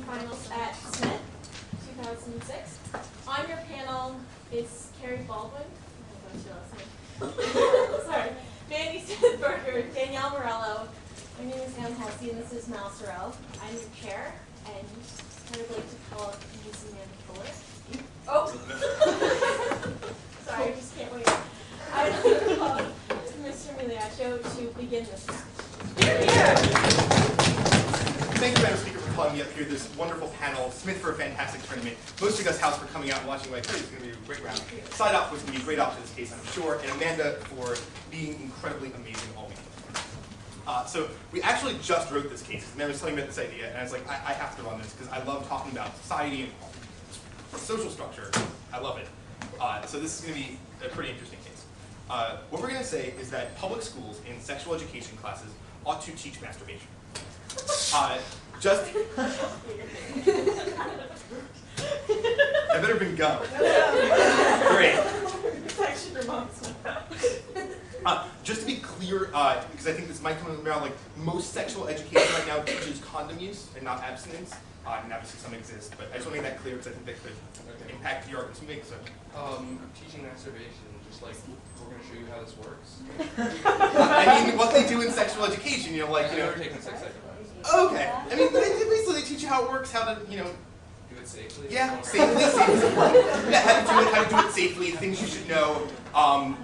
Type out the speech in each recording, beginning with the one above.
semifinals at Smith, 2006. On your panel is Carrie Baldwin. Oh, that's your last name. Sorry. Mandy Smithberger, Danielle Morello. My name is Ann Halsey, and this is Mal Sorrell. I'm your chair, and I would like to call Ms. Amanda Fuller. Oh! Sorry, I just can't wait. I would like to call Mr. Miliaccio to begin this match. Here. Thank you, Madam Speaker, for calling me up here. This wonderful panel, Smith for a fantastic tournament. Most of you guys' house for coming out and watching. Like, hey, it's going to be a great round. Side off was going to be a great off to this case, I'm sure, and Amanda for being incredibly amazing all week. So we actually just wrote this case. Amanda was telling me about this idea, and I was like, I have to run this because I love talking about society and social structure. I love it. So this is going to be a pretty interesting case. What we're going to say is that public schools in sexual education classes ought to teach masturbation. I better been gum. Great. Just to be clear, because I think this might come around, like most sexual education right now teaches condom use and not abstinence. And obviously some exist, but I just want to make that clear because I think that could impact the arguments we make. So, teaching masturbation, just like we're going to show you how this works. I mean, what they do in sexual education, you know, like, I've never taken sex ed class. Okay. I mean, but basically they teach you how it works, how to, you know. Do it safely? Yeah, safely. Yeah, how to do it safely, things you should know,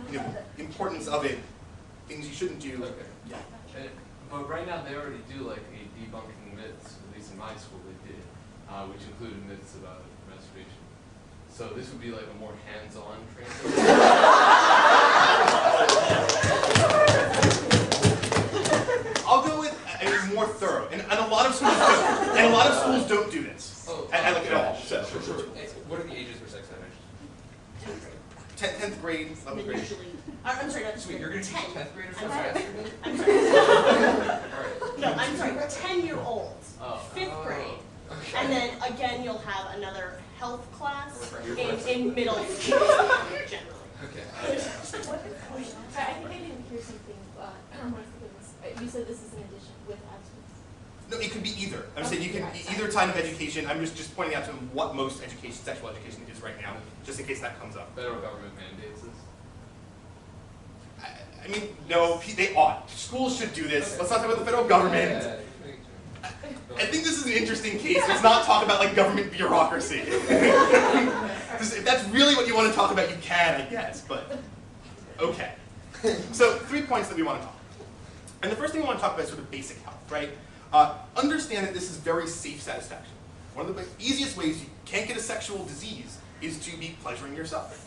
you know, importance of it, things you shouldn't do. Okay. Yeah. But right now they already do like a debunking myths, at least in my school they did, which included myths about masturbation. So this would be like a more hands-on training. I'll go with more thorough, and a lot of schools don't. And a lot of schools don't do this. Oh, at all. Sure. What are the ages for sex ed? 10th grade, 11th grade. Usually, I'm sorry, not Sweet, you're going to teach 10th graders sex ed? I'm sorry. Alright. No, I'm sorry, 10-year-olds, Oh. 5th grade. Okay. And then again, you'll have another health class Refresher. in middle school, generally. Okay. I think I didn't hear something. You said this is an addition with abstinence. No, it could be either. I'm saying you can either type of education. I'm just pointing out to them what most education, sexual education is right now, just in case that comes up. Federal government mandates this? I mean, no, they ought. Schools should do this. Let's not talk about the federal government. Yeah. I think this is an interesting case. Let's not talk about like government bureaucracy. If that's really what you want to talk about, you can, I guess, but okay. So 3 points that we want to talk about. And the first thing we want to talk about is sort of basic health, right? Understand that this is very safe satisfaction. One of the easiest ways you can't get a sexual disease is to be pleasuring yourself.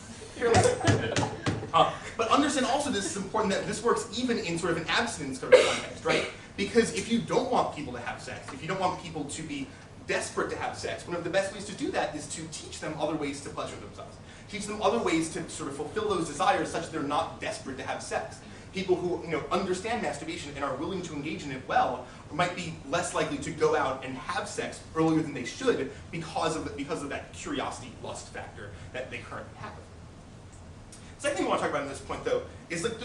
But understand also this is important that this works even in sort of an abstinence sort of context, right? Because if you don't want people to have sex, if you don't want people to be desperate to have sex, one of the best ways to do that is to teach them other ways to pleasure themselves. Teach them other ways to sort of fulfill those desires such that they're not desperate to have sex. People who understand masturbation and are willing to engage in it well might be less likely to go out and have sex earlier than they should because of that curiosity lust factor that they currently have. Second thing I want to talk about at this point, though, is like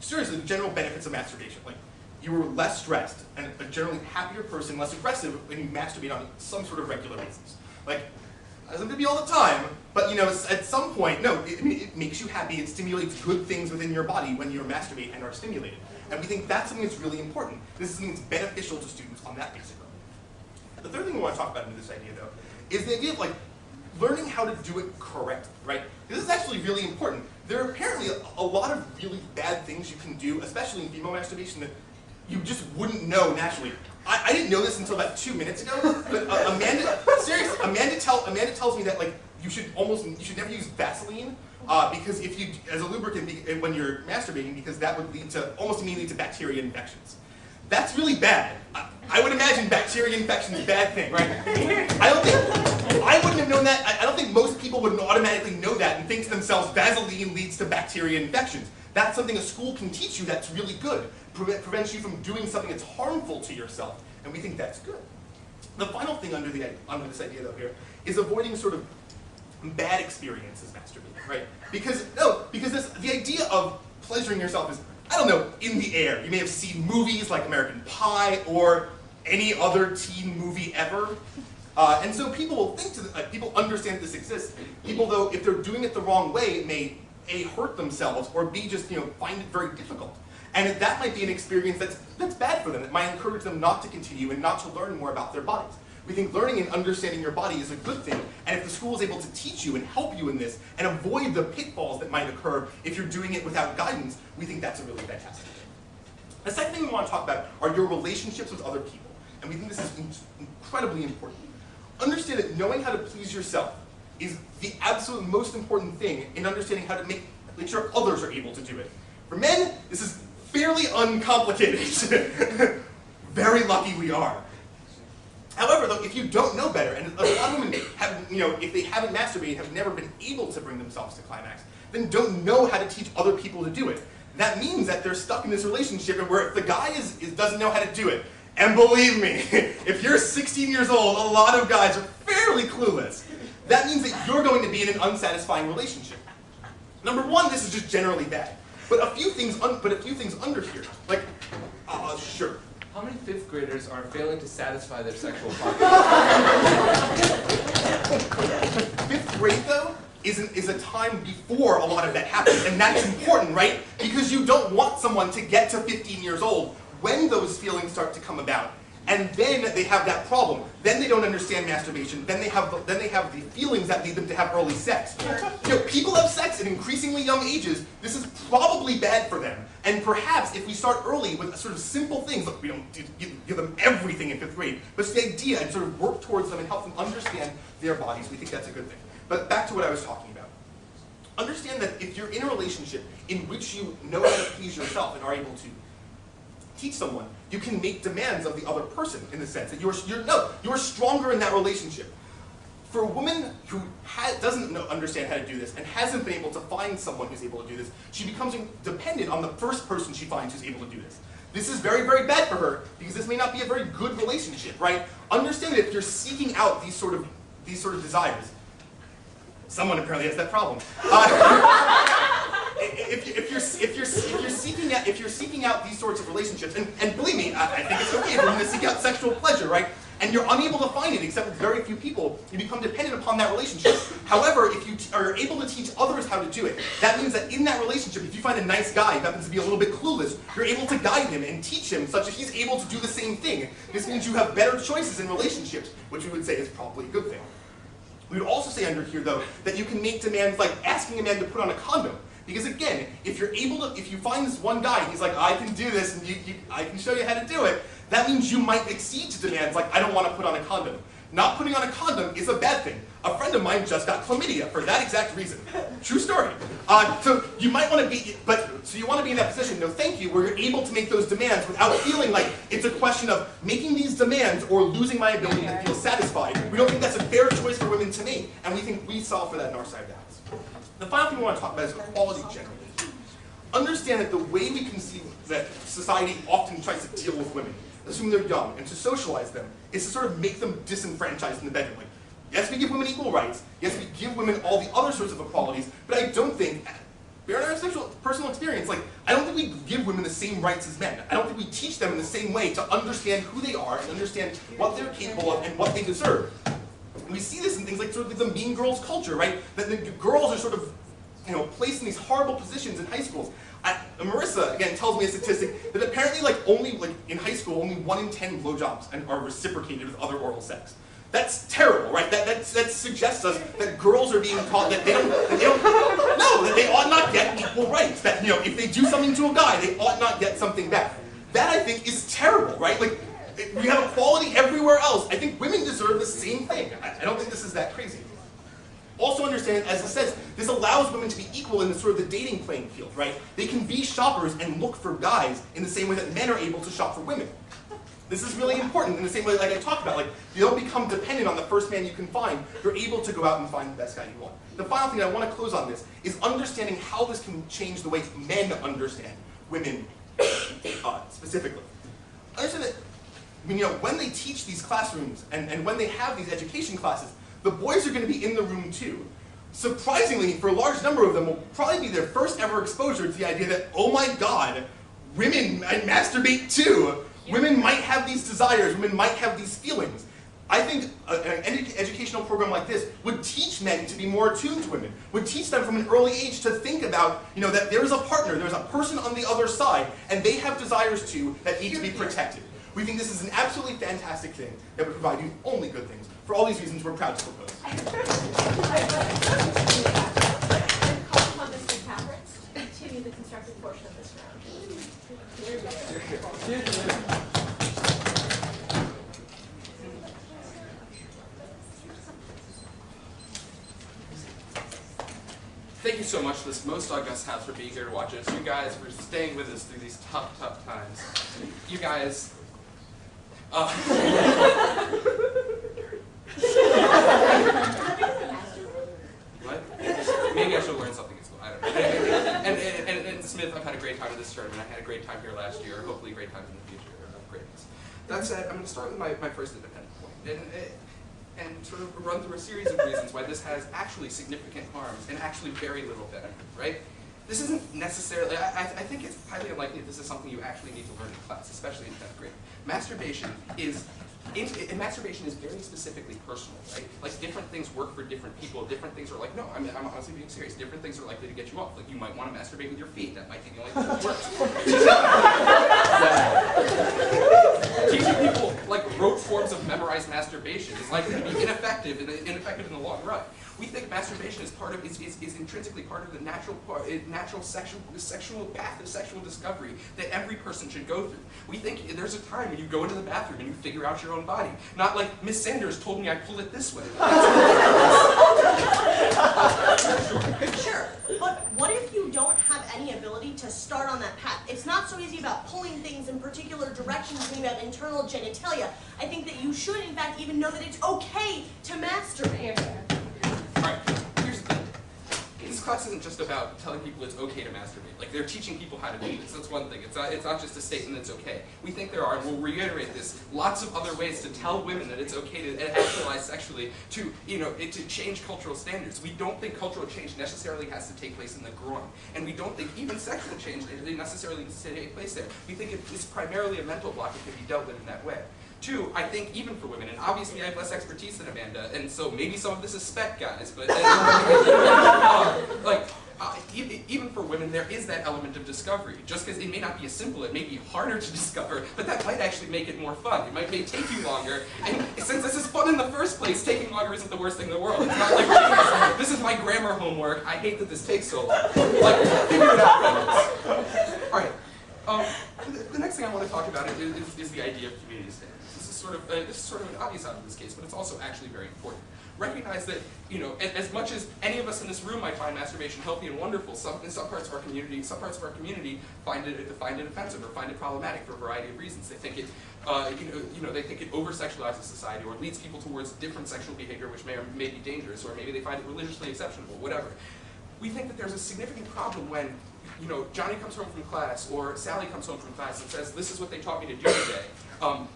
seriously the general benefits of masturbation. Like you were less stressed and a generally happier person, less aggressive when you masturbate on some sort of regular basis. Like it doesn't have to be all the time, but at some point, no, it makes you happy. It stimulates good things within your body when you masturbate and are stimulated. And we think that's something that's really important. This is something that's beneficial to students on that basic level. The third thing we want to talk about in this idea, though, is the idea of like learning how to do it correctly, right? This is actually really important. There are apparently a lot of really bad things you can do, especially in female masturbation, that you just wouldn't know naturally. I didn't know this until about 2 minutes ago, but Amanda tells me that like you should never use Vaseline because if you as a lubricant when you're masturbating, because that would lead to almost immediately to bacteria infections. That's really bad. I would imagine bacteria infection is a bad thing, right? I wouldn't have known that. I don't think most people would automatically know that and think to themselves Vaseline leads to bacteria infections. That's something a school can teach you that's really good. Prevents you from doing something that's harmful to yourself, and we think that's good. The final thing under this idea, though, here is avoiding sort of bad experiences masturbating, right? Because the idea of pleasuring yourself is, I don't know, in the air. You may have seen movies like American Pie or any other teen movie ever. And so people will think, people understand this exists. People, though, if they're doing it the wrong way, may A, hurt themselves, or B, just find it very difficult. And that might be an experience that's bad for them. It might encourage them not to continue and not to learn more about their bodies. We think learning and understanding your body is a good thing, and if the school is able to teach you and help you in this and avoid the pitfalls that might occur if you're doing it without guidance, we think that's a really fantastic thing. The second thing we want to talk about are your relationships with other people, and we think this is incredibly important. Understand that knowing how to please yourself is the absolute most important thing in understanding how to make sure others are able to do it. For men, this is fairly uncomplicated. Very lucky we are. However, though, if you don't know better, and a lot of women have, if they haven't masturbated, have never been able to bring themselves to climax, then don't know how to teach other people to do it. That means that they're stuck in this relationship where the guy doesn't know how to do it. And believe me, if you're 16 years old, a lot of guys are fairly clueless. That means that you're going to be in an unsatisfying relationship. Number one, this is just generally bad. But a few things under here, like, sure. How many fifth graders are failing to satisfy their sexual pocket? Fifth grade, though, is a time before a lot of that happens, and that's important, right? Because you don't want someone to get to 15 years old when those feelings start to come about, and then they have that problem. Then they don't understand masturbation. Then they have the feelings that lead them to have early sex. People have sex at increasingly young ages. This is probably bad for them. And perhaps if we start early with sort of simple things, look, we don't give them everything in 5th grade, but it's the idea and sort of work towards them and help them understand their bodies. We think that's a good thing. But back to what I was talking about. Understand that if you're in a relationship in which you know how to please yourself and are able to teach someone, you can make demands of the other person in the sense that you're stronger in that relationship. For a woman who doesn't understand how to do this and hasn't been able to find someone who's able to do this, she becomes dependent on the first person she finds who's able to do this. This is very, very bad for her because this may not be a very good relationship, right? Understand that if you're seeking out these sort of desires, someone apparently has that problem. If you're seeking out these sorts of relationships, and believe me, I think it's okay for women to seek out sexual pleasure, right? And you're unable to find it except with very few people, you become dependent upon that relationship. However, if you are able to teach others how to do it, that means that in that relationship, if you find a nice guy who happens to be a little bit clueless, you're able to guide him and teach him such that he's able to do the same thing. This means you have better choices in relationships, which we would say is probably a good thing. We would also say under here, though, that you can make demands like asking a man to put on a condom. Because again, if you find this one guy, he's like, I can do this, and I can show you how to do it, that means you might accede to demands like, I don't want to put on a condom. Not putting on a condom is a bad thing. A friend of mine just got chlamydia for that exact reason. True story. So you might want to be, so you want to be in that position, no thank you, where you're able to make those demands without feeling like it's a question of making these demands or losing my ability to feel satisfied. We don't think that's a fair choice for women to make, and we think we solve for that in our side of the house. The final thing we want to talk about is equality generally. Understand that the way we conceive that society often tries to deal with women, assuming they're young, and to socialize them, is to sort of make them disenfranchised in the bedroom. Like, yes, we give women equal rights. Yes, we give women all the other sorts of equalities. But I don't think, based on our personal experience, I don't think we give women the same rights as men. I don't think we teach them in the same way to understand who they are and understand what they're capable of and what they deserve. And we see this in things like sort of the mean girls culture, right? That the girls are sort of, placed in these horrible positions in high schools. Marissa, again, tells me a statistic that apparently, in high school, only 1 in 10 blowjobs are reciprocated with other oral sex. That's terrible, right? That suggests us that girls are being taught that that they ought not get equal rights. That, if they do something to a guy, they ought not get something back. That, I think, is terrible, right? We have equality everywhere else. I think women deserve the same thing. I don't think this is that crazy. Also understand, as it says, this allows women to be equal in the sort of the dating playing field, right? They can be shoppers and look for guys in the same way that men are able to shop for women. This is really important in the same way like I talked about. You don't become dependent on the first man you can find. You're able to go out and find the best guy you want. The final thing I want to close on this is understanding how this can change the way men understand women specifically. Understand that when they teach these classrooms and when they have these education classes, the boys are going to be in the room too. Surprisingly, for a large number of them, will probably be their first ever exposure to the idea that, oh my God, women masturbate too. Women might have these desires, women might have these feelings. I think an educational program like this would teach men to be more attuned to women, would teach them from an early age to think about, that there's a partner, there's a person on the other side, and they have desires too that need to be protected. We think this is an absolutely fantastic thing that would provide you only good things. For all these reasons, we're proud to propose. And call upon Mr. Capper to continue the constructive portion of this round. Thank you so much to this most august house for being here to watch us. You guys for staying with us through these tough, tough times. You guys, what? Maybe I should learn something in school. I don't know. And Smith, I've had a great time at this tournament. I had a great time here last year. Hopefully, great times in the future of greatness. That said, I'm going to start with my first independent point. And sort of run through a series of reasons why this has actually significant harms and actually very little benefit, right? This isn't necessarily, I think it's highly unlikely that this is something you actually need to learn in class, especially in 10th grade. Masturbation is very specifically personal, right? Like, different things work for different people. Different things are like, no, I'm honestly being serious. Different things are likely to get you off. Like, you might want to masturbate with your feet. That might be the only thing that works. Teaching people, like, rote forms of memorized masturbation is likely to be ineffective in the long run. We think masturbation is intrinsically part of the natural sexual path of sexual discovery that every person should go through. We think there's a time when you go into the bathroom and you figure out your own body. Not like, Miss Sanders told me I pull it this way. Sure, but what if you don't have any ability to start on that path? It's not so easy about pulling things in particular directions, maybe about internal genitalia. I think that you should, in fact, even know that it's okay to masturbate. Alright, here's the thing. This class isn't just about telling people it's okay to masturbate. Like, they're teaching people how to do this. That's one thing. It's not just a statement that's okay. We think there are, and we'll reiterate this, lots of other ways to tell women that it's okay to actualize sexually, to change cultural standards. We don't think cultural change necessarily has to take place in the groin. And we don't think even sexual change necessarily needs to take place there. We think it's primarily a mental block that can be dealt with in that way. Two, I think even for women, and obviously I have less expertise than Amanda, and so maybe some of this is spec, guys, but even for women, there is that element of discovery. Just because it may not be as simple, it may be harder to discover, but that might actually make it more fun. It may take you longer, and since this is fun in the first place, taking longer isn't the worst thing in the world. It's not like, this is my grammar homework, I hate that this takes so long. Like, figure it out, guys. Alright, the next thing I want to talk about is the idea of community standards. This is sort of an obvious out of this case, but it's also actually very important. Recognize that, as much as any of us in this room might find masturbation healthy and wonderful, in some parts of our community find it offensive or find it problematic for a variety of reasons. They think it, they think it over-sexualizes society or leads people towards different sexual behavior which may be dangerous, or maybe they find it religiously exceptionable, whatever. We think that there's a significant problem when Johnny comes home from class or Sally comes home from class and says, this is what they taught me to do today.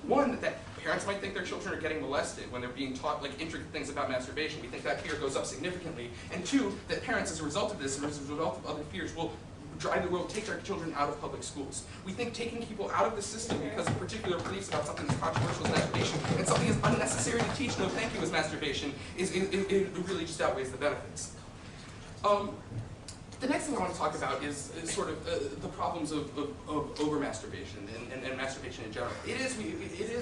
One, that parents might think their children are getting molested when they're being taught like intricate things about masturbation. We think that fear goes up significantly. And two, that parents, as a result of this and as a result of other fears, will take their children out of public schools. We think taking people out of the system because of particular beliefs about something as controversial as masturbation and something as unnecessary to teach, no thank you, as masturbation, it really just outweighs the benefits. The next thing I want to talk about is sort of the problems of over-masturbation and masturbation in general. It is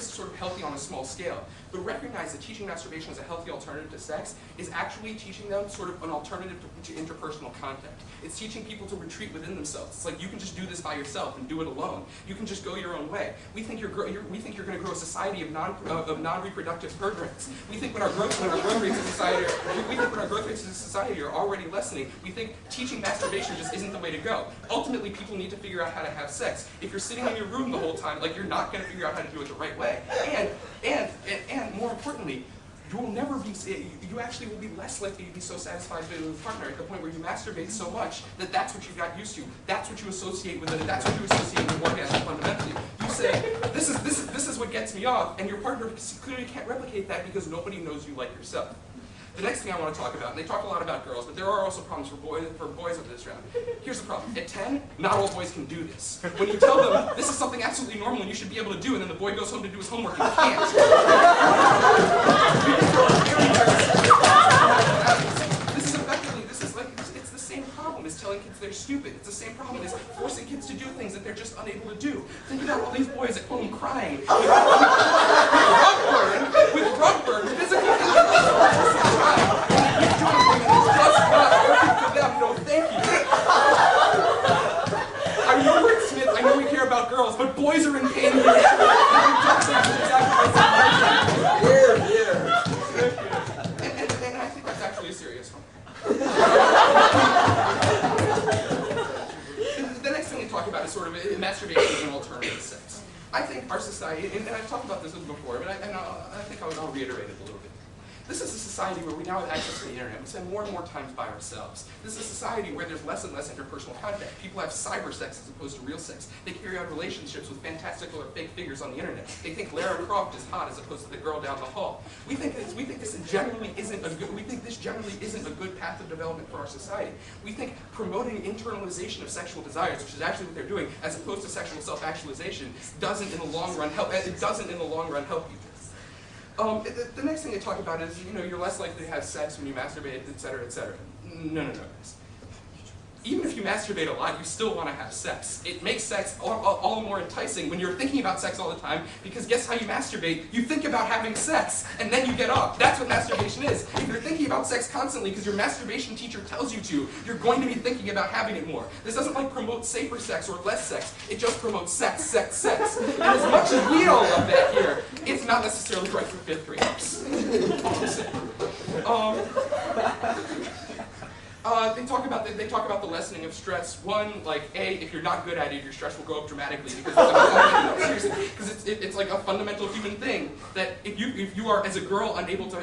sort of healthy on a small scale, but recognize that teaching masturbation as a healthy alternative to sex is actually teaching them sort of an alternative to interpersonal contact. It's teaching people to retreat within themselves. It's like, you can just do this by yourself and do it alone. You can just go your own way. We think you're going to grow a society of non-reproductive perverts. We think when our growth rates in society are already lessening, we think teaching masturbation just isn't the way to go. Ultimately, people need to figure out how to have sex. If you're sitting in your room the whole time, like, you're not going to figure out how to do it the right way. And more importantly, you actually will be less likely to be so satisfied with your partner at the point where you masturbate so much that that's what you got used to. That's what you associate with it. That's what you associate with orgasm fundamentally. You say, this is what gets me off, and your partner clearly can't replicate that because nobody knows you like yourself. The next thing I want to talk about, and they talk a lot about girls, but there are also problems for boys of this round. Here's the problem. At 10, not all boys can do this. When you tell them this is something absolutely normal and you should be able to do, and then the boy goes home to do his homework and he can't. reiterate it a little bit. This is a society where we now have access to the internet. We spend more and more time by ourselves. This is a society where there's less and less interpersonal contact. People have cyber sex as opposed to real sex. They carry out relationships with fantastical or fake figures on the internet. They think Lara Croft is hot as opposed to the girl down the hall. We think this generally isn't a good path of development for our society. We think promoting internalization of sexual desires, which is actually what they're doing, as opposed to sexual self-actualization, doesn't in the long run help. It doesn't in the long run help you. The next thing they talk about is, you're less likely to have sex when you masturbate, etc., etc. No, guys. Even if you masturbate a lot, you still want to have sex. It makes sex all more enticing when you're thinking about sex all the time, because guess how you masturbate? You think about having sex, and then you get off. That's what masturbation is. If you're thinking about sex constantly because your masturbation teacher tells you to, you're going to be thinking about having it more. This doesn't promote safer sex or less sex. It just promotes sex, sex, sex. And as much as we all love that here, it's not necessarily right for 5th graders. They talk about the lessening of stress. One, if you're not good at it, your stress will go up dramatically because it's like a fundamental human thing that if you are as a girl unable to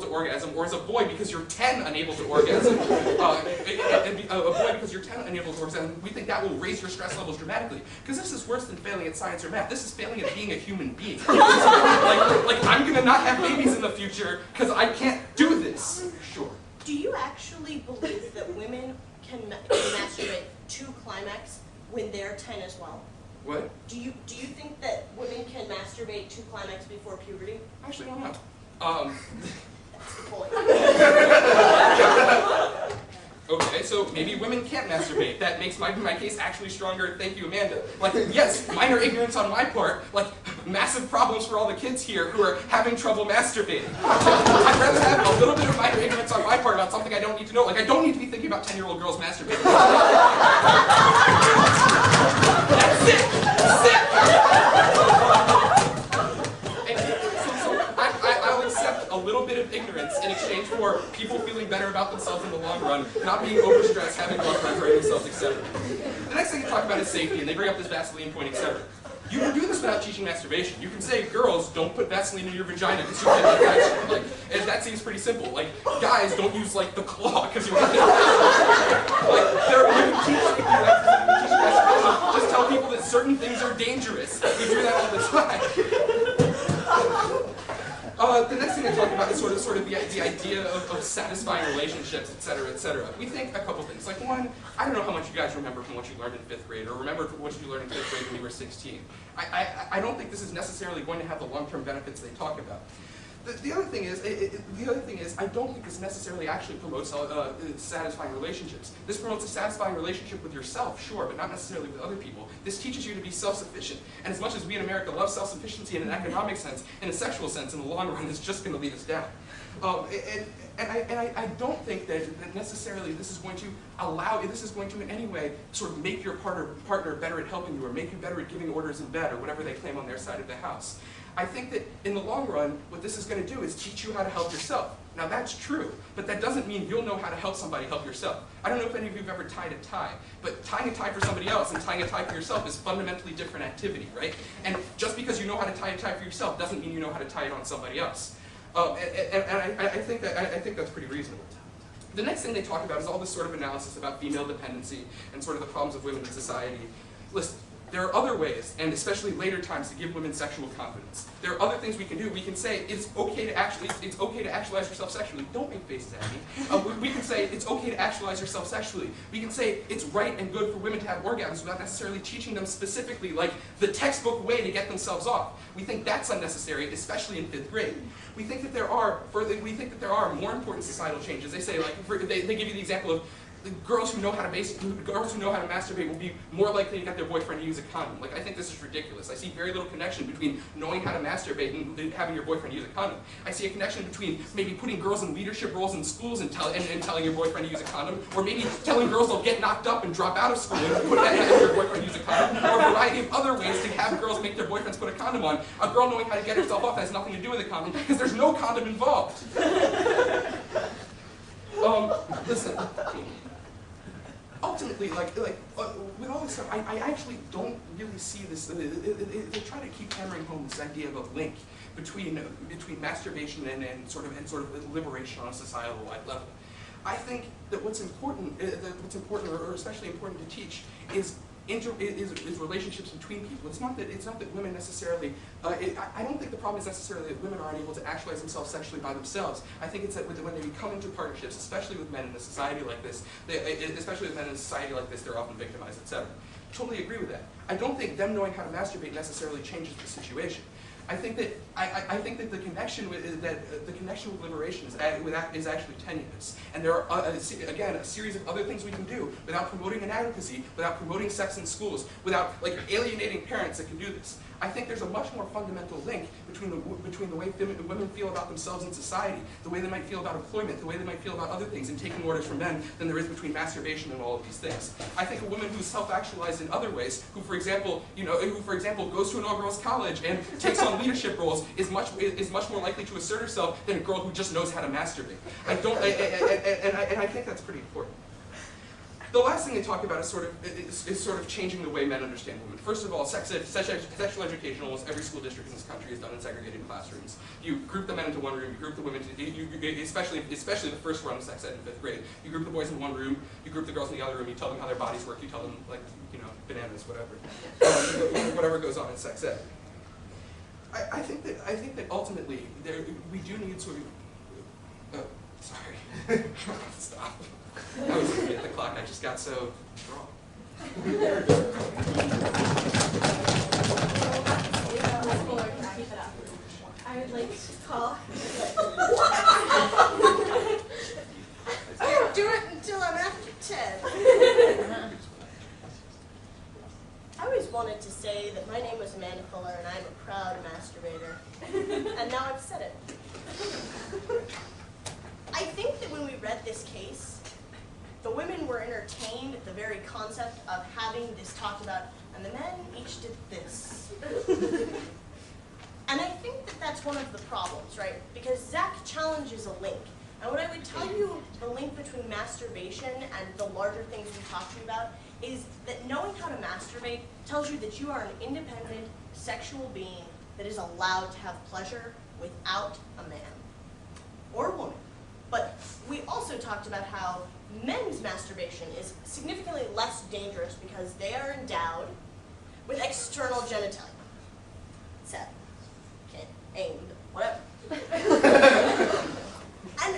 orgasm, or as a boy because you're 10 unable to orgasm, a boy because you're 10 unable to orgasm, we think that will raise your stress levels dramatically. Because this is worse than failing at science or math. This is failing at being a human being. I'm gonna not have babies in the future because I can't do this. Sure. Do you actually believe that women can masturbate to climax when they're 10 as well? What? Do you think that women can masturbate to climax before puberty? I actually don't know. That's the point. Okay, so maybe women can't masturbate. That makes my case actually stronger. Thank you, Amanda. Yes, minor ignorance on my part. Massive problems for all the kids here who are having trouble masturbating. I'd rather have a little bit of minor ignorance on my part about something I don't need to know. I don't need to be thinking about 10-year-old girls masturbating. That's it! That's it! I'll accept a little bit of ignorance in exchange for people feeling better about themselves in the long run, not being overstressed, having fun, hurting themselves, etc. The next thing they talk about is safety, and they bring up this Vaseline point, etc. You can do this without teaching masturbation. You can say, girls, don't put Vaseline in your vagina because you get infection. And that seems pretty simple. Guys, don't use the claw because you get infection. You can teach masturbation. Just tell people that certain things are dangerous. We do that all the time. The next thing they talk about is sort of the idea of satisfying relationships, etc., etc. We think a couple things. One, I don't know how much you guys remember from what you learned in 5th grade, or remember what you learned in 5th grade when you were 16. I don't think this is necessarily going to have the long-term benefits they talk about. The other thing is, I don't think this necessarily actually promotes satisfying relationships. This promotes a satisfying relationship with yourself, sure, but not necessarily with other people. This teaches you to be self-sufficient. And as much as we in America love self-sufficiency in an economic sense, in a sexual sense, in the long run, it's just going to lead us down. I don't think that necessarily this is going to in any way sort of make your partner better at helping you, or make you better at giving orders in bed, or whatever they claim on their side of the house. I think that in the long run, what this is going to do is teach you how to help yourself. Now that's true, but that doesn't mean you'll know how to help somebody help yourself. I don't know if any of you have ever tied a tie, but tying a tie for somebody else and tying a tie for yourself is fundamentally different activity, right? And just because you know how to tie a tie for yourself doesn't mean you know how to tie it on somebody else. I think that's pretty reasonable. The next thing they talk about is all this sort of analysis about female dependency and sort of the problems of women in society. Listen, there are other ways, and especially later times, to give women sexual confidence. There are other things we can do. We can say it's okay to actualize yourself sexually. Don't make faces at me. We can say it's okay to actualize yourself sexually. We can say it's right and good for women to have orgasms without necessarily teaching them specifically the textbook way to get themselves off. We think that's unnecessary, especially in 5th grade. We think that there are more important societal changes. They say they give you the example of the girls who know how to masturbate will be more likely to get their boyfriend to use a condom. I think this is ridiculous. I see very little connection between knowing how to masturbate and having your boyfriend use a condom. I see a connection between maybe putting girls in leadership roles in schools and telling your boyfriend to use a condom, or maybe telling girls they'll get knocked up and drop out of school and have your boyfriend use a condom, or a variety of other ways to have girls make their boyfriends put a condom on. A girl knowing how to get herself off has nothing to do with a condom because there's no condom involved. Listen. Ultimately, with all this stuff, I actually don't really see this. They try to keep hammering home this idea of a link between masturbation and sort of liberation on a societal wide level. I think that what's important, or especially important to teach, is relationships between people. It's not that women necessarily. I don't think the problem is necessarily that women aren't able to actualize themselves sexually by themselves. I think it's that when they become into partnerships, especially with men in a society like this, they're often victimized, etc. Totally agree with that. I don't think them knowing how to masturbate necessarily changes the situation. I think that the connection with liberation is actually tenuous, and there are again a series of other things we can do without promoting inadequacy, without promoting sex in schools, without alienating parents that can do this. I think there's a much more fundamental link between the way women feel about themselves in society, the way they might feel about employment, the way they might feel about other things, and taking orders from men, than there is between masturbation and all of these things. I think a woman who's self-actualized in other ways, who for example goes to an all-girls college and takes on leadership roles, is much more likely to assert herself than a girl who just knows how to masturbate. I think that's pretty important. The last thing they talk about is sort of changing the way men understand women. First of all, sexual education in almost every school district in this country is done in segregated classrooms. You group the men into one room, you group the women especially the first run of sex ed in 5th grade. You group the boys in one room, you group the girls in the other room, you tell them how their bodies work, you tell them, bananas, whatever. Whatever goes on in sex ed. I think that ultimately we do need sort of sorry. Stop. I was looking at the clock, I just got so wrong. I would like to call. I don't do it until I'm after 10. I always wanted to say that my name was Amanda Fuller and I'm a proud masturbator. And now I've said it. I think that when we read this case, the women were entertained at the very concept of having this talked about, and the men each did this. And I think that that's one of the problems, right? Because Zach challenges a link. And what I would tell you, the link between masturbation and the larger things we talked to you about, is that knowing how to masturbate tells you that you are an independent sexual being that is allowed to have pleasure without a man or woman. But we also talked about how men's masturbation is significantly less dangerous because they are endowed with external genitalia. Except, can't aim, whatever. And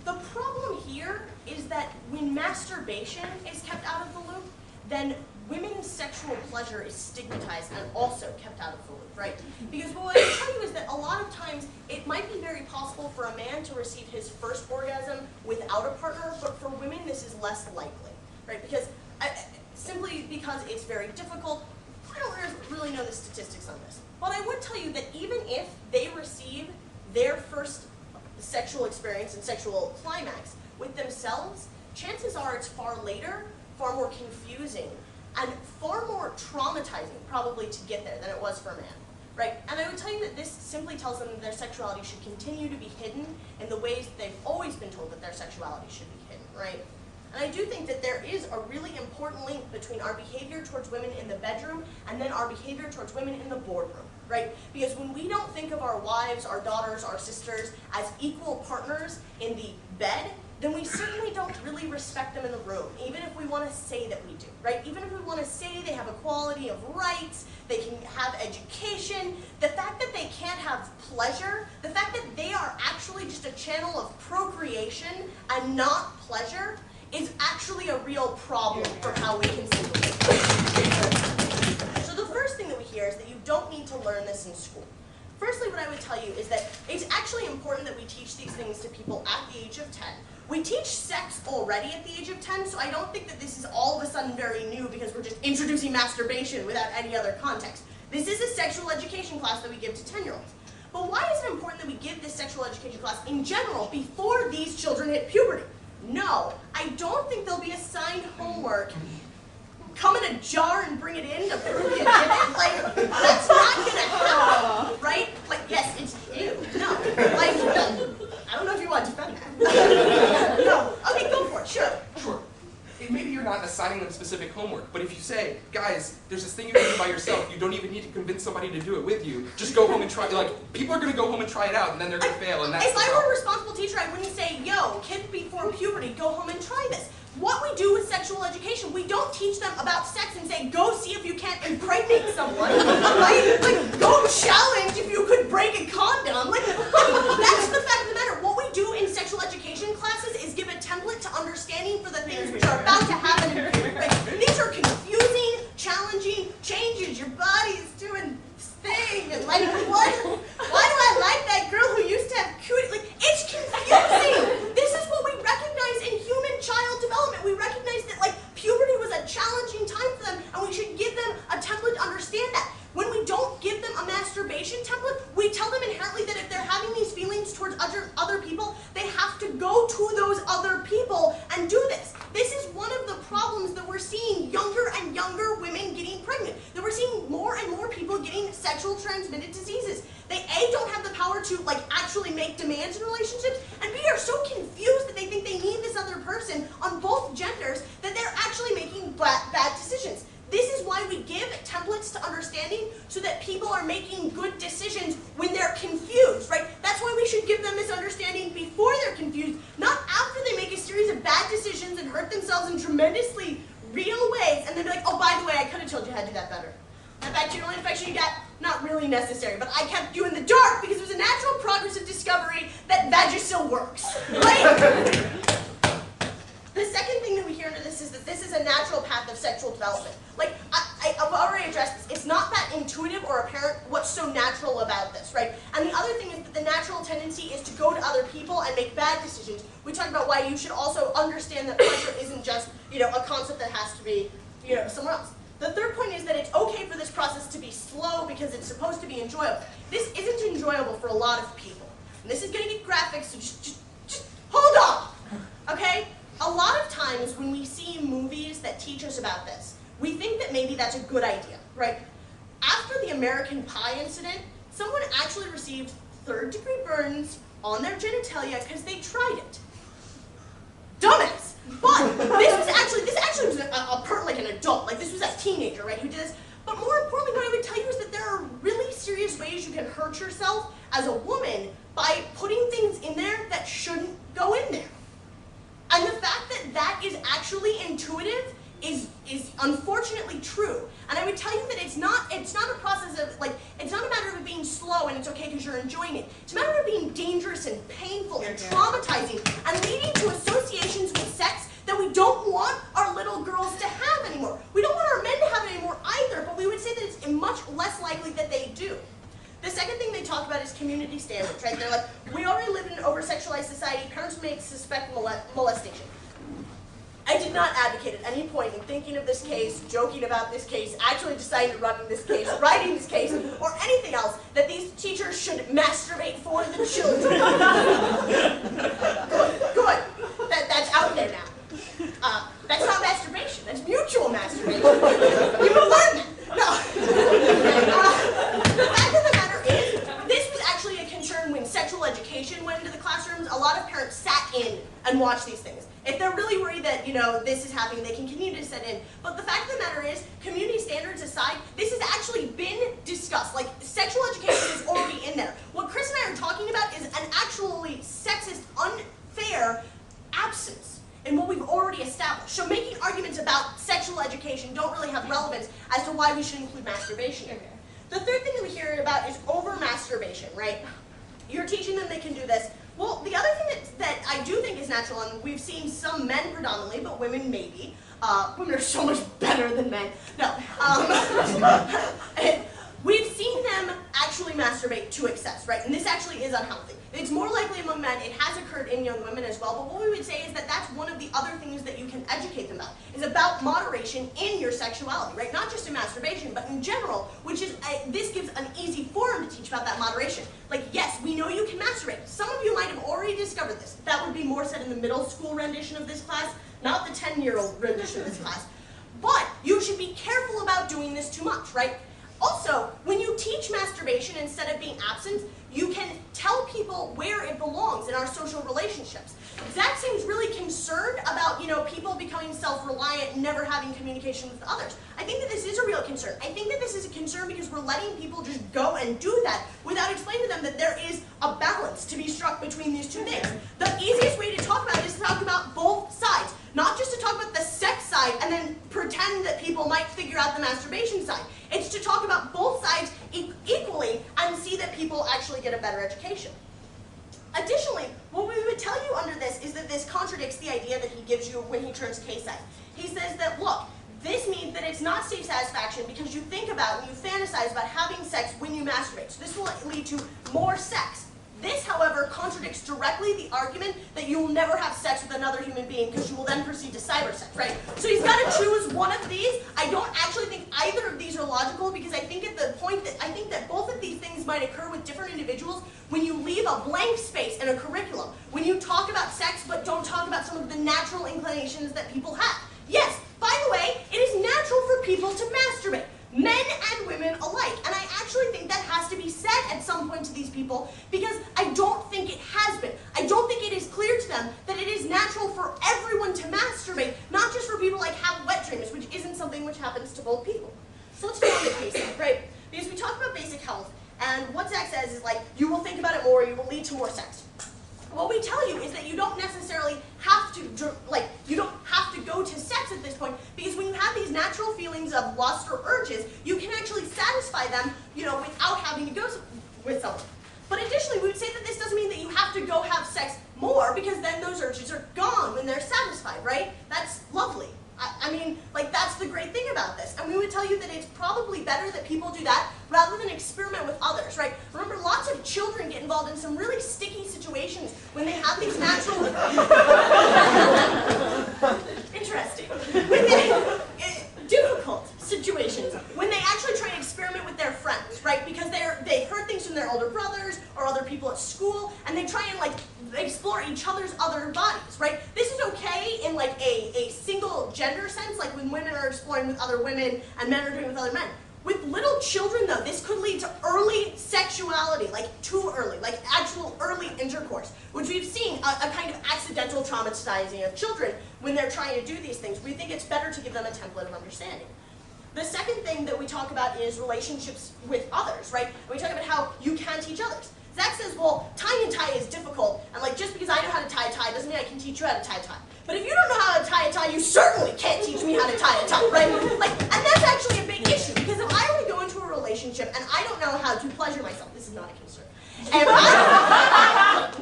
the problem here is that when masturbation is kept out of the loop, then women's sexual pleasure is stigmatized and also kept out of the loop, right? Because what I tell you is that a lot of times it might be very possible for a man to receive his first orgasm without a partner, but for women this is less likely, right? Because simply because it's very difficult. I don't really know the statistics on this, but I would tell you that even if they receive their first sexual experience and sexual climax with themselves, chances are it's far later, far more confusing, and far more traumatizing probably to get there than it was for a man, right? And I would tell you that this simply tells them that their sexuality should continue to be hidden in the ways that they've always been told that their sexuality should be hidden, right? And I do think that there is a really important link between our behavior towards women in the bedroom and then our behavior towards women in the boardroom, right? Because when we don't think of our wives, our daughters, our sisters as equal partners in the bed, then we certainly don't really respect them in the room, even if we want to say that we do, right? Even if we want to say they have equality of rights, they can have education, the fact that they can't have pleasure, the fact that they are actually just a channel of procreation and not pleasure, is actually a real problem for how we can see them. So the first thing that we hear is that you don't need to learn this in school. Firstly, what I would tell you is that it's actually important that we teach these things to people at the age of 10. We teach sex already at the age of 10, so I don't think that this is all of a sudden very new because we're just introducing masturbation without any other context. This is a sexual education class that we give to 10-year-olds. But why is it important that we give this sexual education class in general before these children hit puberty? No, I don't think they'll be assigned homework. Come in a jar and bring it in to prove you did it? Like, that's not gonna happen, right? Like, yes, it's you. No, like, I don't know if you want to defend that. No, okay, go for it, sure. Sure. Maybe you're not assigned assigning them specific homework. But if you say, guys, there's this thing you can do by yourself, you don't even need to convince somebody to do it with you, just go home and try, like, people are going to go home and try it out, and then they're going to fail, and that's If the I were a problem. responsible teacher, I wouldn't say, yo, kids before puberty, go home and try this. What we do with sexual education, we don't teach them about sex and say, go see if you can't impregnate someone, right? Like, go challenge if you could break a condom. Like, that's the fact of the matter. What we do in sexual education classes is give a template to understanding for the things which are about to happen in puberty, right? These are confusing, challenging changes. Your body's doing this thing, and like, what? Why do I like that girl who used to have cootie? Like, it's confusing. This is what we recognize in human child development. We recognize that, like, puberty was a challenging time for them, and we should give them a template to understand that. When we don't give them a masturbation template, we tell them inherently that if they're having these feelings towards other people, they have to go to those other people and do this. This is one of the problems that we're seeing younger and younger women getting pregnant. That we're seeing more and more people getting sexual transmitted diseases. They A, don't have the power to, like, actually make demands in relationships, and B, are so confused that they think they need this other person on both genders that they're actually making bad decisions. This is why we give templates to understanding so that people are making good decisions when they're confused, right? That's why we should give them this understanding before they're confused, not after they make a series of bad decisions and hurt themselves in tremendously real ways, and then be like, oh, by the way, I could have told you how to do that better. That bacterial infection you got, not really necessary, but I kept you in the dark because it was a natural progress of discovery that Vagisil works, right? The second thing that we hear into this is that this is a natural path of sexual development. Like, I've already addressed this. It's not that intuitive or apparent what's so natural about this, right? And the other thing is that the natural tendency is to go to other people and make bad decisions. We talked about why you should also understand that pleasure isn't just, you know, a concept that has to be, you know, somewhere else. The third point is that it's okay for this process to be slow because it's supposed to be enjoyable. This isn't enjoyable for a lot of people. And this is going to get graphic, so just hold on, okay? A lot of times when we see movies that teach us about this, we think that maybe that's a good idea, right? After the American Pie incident, someone actually received third-degree burns on their genitalia because they tried it. Dumbass! But this actually was like an adult, like this was a teenager, right, who did this. But more importantly, what I would tell you is that there are really serious ways you can hurt yourself as a woman by putting things in there that shouldn't go in there. And the fact that that is actually intuitive is unfortunately true. And I would tell you that it's not a process of, like, it's not a matter of it being slow and it's okay because you're enjoying it. It's a matter of it being dangerous and painful and traumatizing and leading to associations with sex that we don't want our little girls to have anymore. We don't want our men to have it anymore either, but we would say that it's much less likely that they do. The second thing they talk about is community standards, right? They're like, we already live in an over-sexualized society. Parents may suspect molestation. I did not advocate at any point in thinking of this case, joking about this case, actually deciding to run this case, writing this case, or anything else, that these teachers should masturbate for the children. Good. That's out there now. That's not masturbation. That's mutual masturbation. You will learn that. No. The fact of the matter is, this was actually a concern when sexual education went into the classrooms. A lot of parents sat in and watched these things. If they're really worried that, you know, this is happening, they can continue to sit in. But the fact of the matter is, community standards aside, this has actually been discussed. Like, sexual education is already in there. What Chris and I are talking about is an actually sexist, unfair absence in what we've already established. So making arguments about sexual education don't really have relevance as to why we should include masturbation in there. The third thing that we hear about is over-masturbation, right? You're teaching them they can do this. Well, the other thing that I do think is natural, and we've seen some men predominantly, but women maybe. Women are so much better than men. No. We've seen them actually masturbate to excess, right? And this actually is unhealthy. It's more likely among men. It has occurred in young women as well. But what we would say is that that's one of the other things that you can educate them about, is about moderation in your sexuality, right? Not just in masturbation, but in general, which is, this gives an easy forum to teach about that moderation. Like, yes, we know you can masturbate. Some of you might have already discovered this. That would be more said in the middle school rendition of this class, not the 10-year-old rendition of this class. But you should be careful about doing this too much, right? Also, when you teach masturbation instead of being absent, you can tell people where it belongs in our social relationships. Zach seems really concerned about, you know, people becoming becoming self-reliant and never having communication with others. I think that this is a real concern. I think that this is a concern because we're letting people just go and do that without explaining to them that there is a balance to be struck between these two things. The easiest way to talk about it is to talk about both sides, not just to talk about the sex side and then pretend that people might figure out the masturbation side. It's to talk about both sides equally and see that people actually get a better education. Additionally, what we would tell you under this is that this contradicts the idea that he gives you when he turns case side. He says that, look, this means that it's not safe satisfaction because you think about and you fantasize about having sex when you masturbate. So this will lead to more sex. This, however, contradicts directly the argument that you will never have sex with another human being because you will then proceed to cyber sex, right? So he's got to choose one of these. I don't actually think either of these are logical because I think at the point that I think that both of these things might occur with different individuals when you leave a blank space in a curriculum, when you talk about sex but don't talk about some of the natural inclinations that people have. Yes, by the way, it is natural for people to masturbate. Men and women alike. And I actually think that has to be said at some point to these people because I don't think it has been. I don't think it is clear to them that it is natural for everyone to masturbate, not just for people like have wet dreams, which isn't something which happens to both people. So let's go on to case study, right? Because we talk about basic health, and what Zach says is like, you will think about it more, you will lead to more sex. What we tell you is that you don't necessarily have to, you don't have to go to sex at this point, because when you have these natural feelings of lust or urges, you can actually satisfy them, without having to go with someone. But additionally, we would say that this doesn't mean that you have to go have sex more, because then those urges are gone when they're satisfied, right? That's lovely. I mean, that's the great thing about this. And we would tell you that it's probably better that people do that rather than experiment with others, right? Remember, lots of children get involved in some really sticky situations when they have these natural... Interesting. Difficult situations when they actually try and experiment with their friends, right? Because they've heard things from their older brothers or other people at school, and they try and explore each other's other bodies, right? This is okay in a single gender sense, like when women are exploring with other women and men are doing it with other men. With little children, though, this could lead to early sexuality, too early, actual early intercourse, which we've seen a kind of accidental traumatizing of children when they're trying to do these things. We think it's better to give them a template of understanding. The second thing that we talk about is relationships with others, right? And we talk about how you can teach others. Zach says, well, tying a tie is difficult, and just because I know how to tie a tie doesn't mean I can teach you how to tie a tie. But if you don't know how to tie a tie, you certainly can't teach me how to tie a tie, right? And that's actually a big issue, because if I only go into a relationship and I don't know how to pleasure myself, this is not a concern, and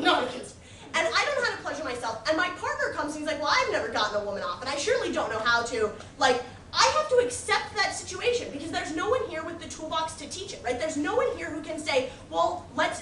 not a concern, and I don't know how to pleasure myself, and my partner comes and he's like, well, I've never gotten a woman off, and I surely don't know how to, I have to accept that situation because there's no one here with the toolbox to teach it, right? There's no one here who can say, well, let's,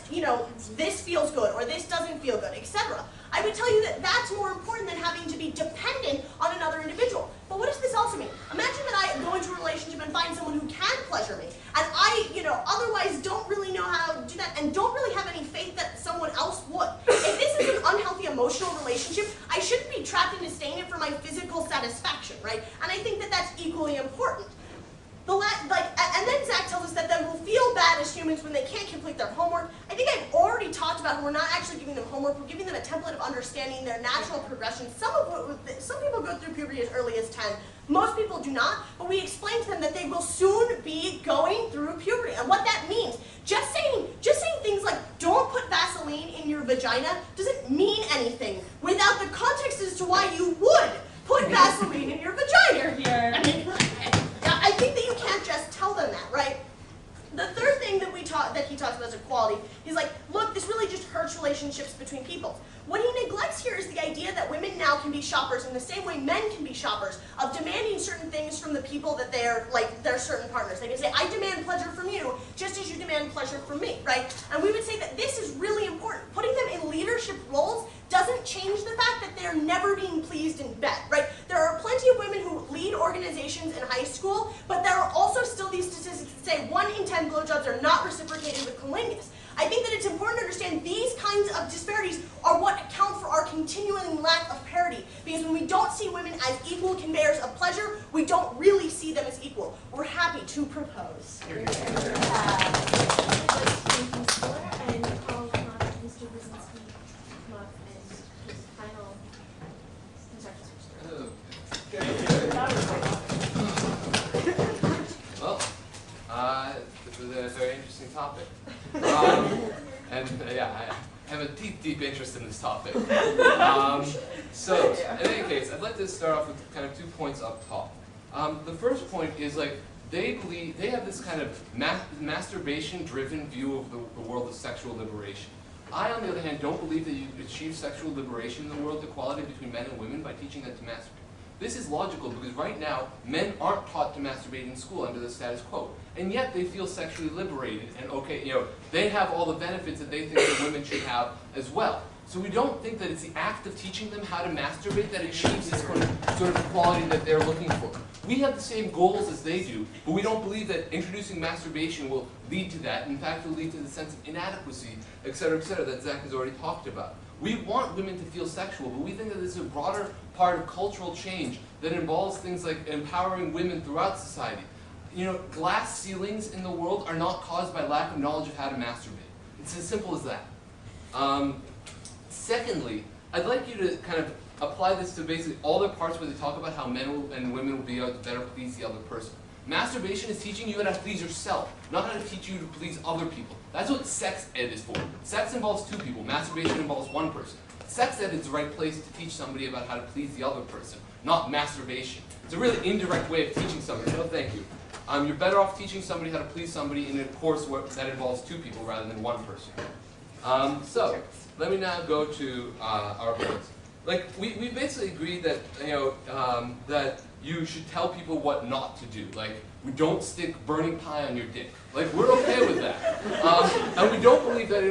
this feels good or this doesn't feel good, etc. I would tell you that that's more important than having to be dependent on another individual. But what does this also mean? Imagine that I go into a relationship and find someone who can pleasure me, and I, otherwise don't really know how to do that and don't really have any faith that someone else would. If this is an unhealthy emotional relationship, I shouldn't be trapped into staying in it for my physical satisfaction, right? And I think that that's equally important. And then Zach tells us that then we'll feel bad as humans when they can't complete their homework. I think I've already talked about how we're not actually giving them homework, we're giving them a template of understanding their natural progression. Some people go through puberty as early as 10. Most people do not, but we explain to them that they will soon be going through puberty. And what that means, just saying things like, don't put Vaseline in your vagina doesn't mean anything without the context as to why you would put Vaseline in your vagina. Here. I think that you can't just tell them that, right? The third thing that he talks about is equality. He's like, look, this really just hurts relationships between people. What he neglects here is the idea that women now can be shoppers in the same way men can be shoppers, of demanding certain things from the people that they're their certain partners. They can say, I demand pleasure from you, just as you demand pleasure from me, right? And we would say that this is really important. Putting them in leadership roles doesn't change the fact that they're never being pleased in bed, right? There are plenty of women who lead organizations in high school, but there are also still these statistics that say 1 in 10 blowjobs are not reciprocated with cunnilingus. I think that it's important to understand these kinds of disparities are what account for our continuing lack of parity. Because when we don't see women as equal conveyors of pleasure, we don't really see them as equal. We're happy to propose. And call Mr. Brzezinski come up and his final instructions. Yeah, I have a deep, deep interest in this topic. So, in any case, I'd like to start off with kind of 2 points up top. The first point is like, they have this kind of masturbation-driven view of the world of sexual liberation. I, on the other hand, don't believe that you achieve sexual liberation in the world equality between men and women by teaching them to masturbate. This is logical because right now, men aren't taught to masturbate in school under the status quo. And yet they feel sexually liberated and okay, they have all the benefits that they think that women should have as well. So we don't think that it's the act of teaching them how to masturbate that achieves this sort of equality that they're looking for. We have the same goals as they do, but we don't believe that introducing masturbation will lead to that. In fact, it will lead to the sense of inadequacy, et cetera, that Zach has already talked about. We want women to feel sexual, but we think that this is a broader part of cultural change that involves things like empowering women throughout society. Glass ceilings in the world are not caused by lack of knowledge of how to masturbate. It's as simple as that. Secondly, I'd like you to kind of apply this to basically all the parts where they talk about how men and women will be able to better please the other person. Masturbation is teaching you how to please yourself, not how to teach you to please other people. That's what sex ed is for. Sex involves 2 people. Masturbation involves 1 person. Sex ed is the right place to teach somebody about how to please the other person, not masturbation. It's a really indirect way of teaching somebody. No, thank you. You're better off teaching somebody how to please somebody in a course that involves 2 people rather than 1 person. So, let me now go to our points. Like, we basically agreed that, that you should tell people what not to do. Like, we don't stick burning pie on your dick. Like, we're okay with that. And we don't believe that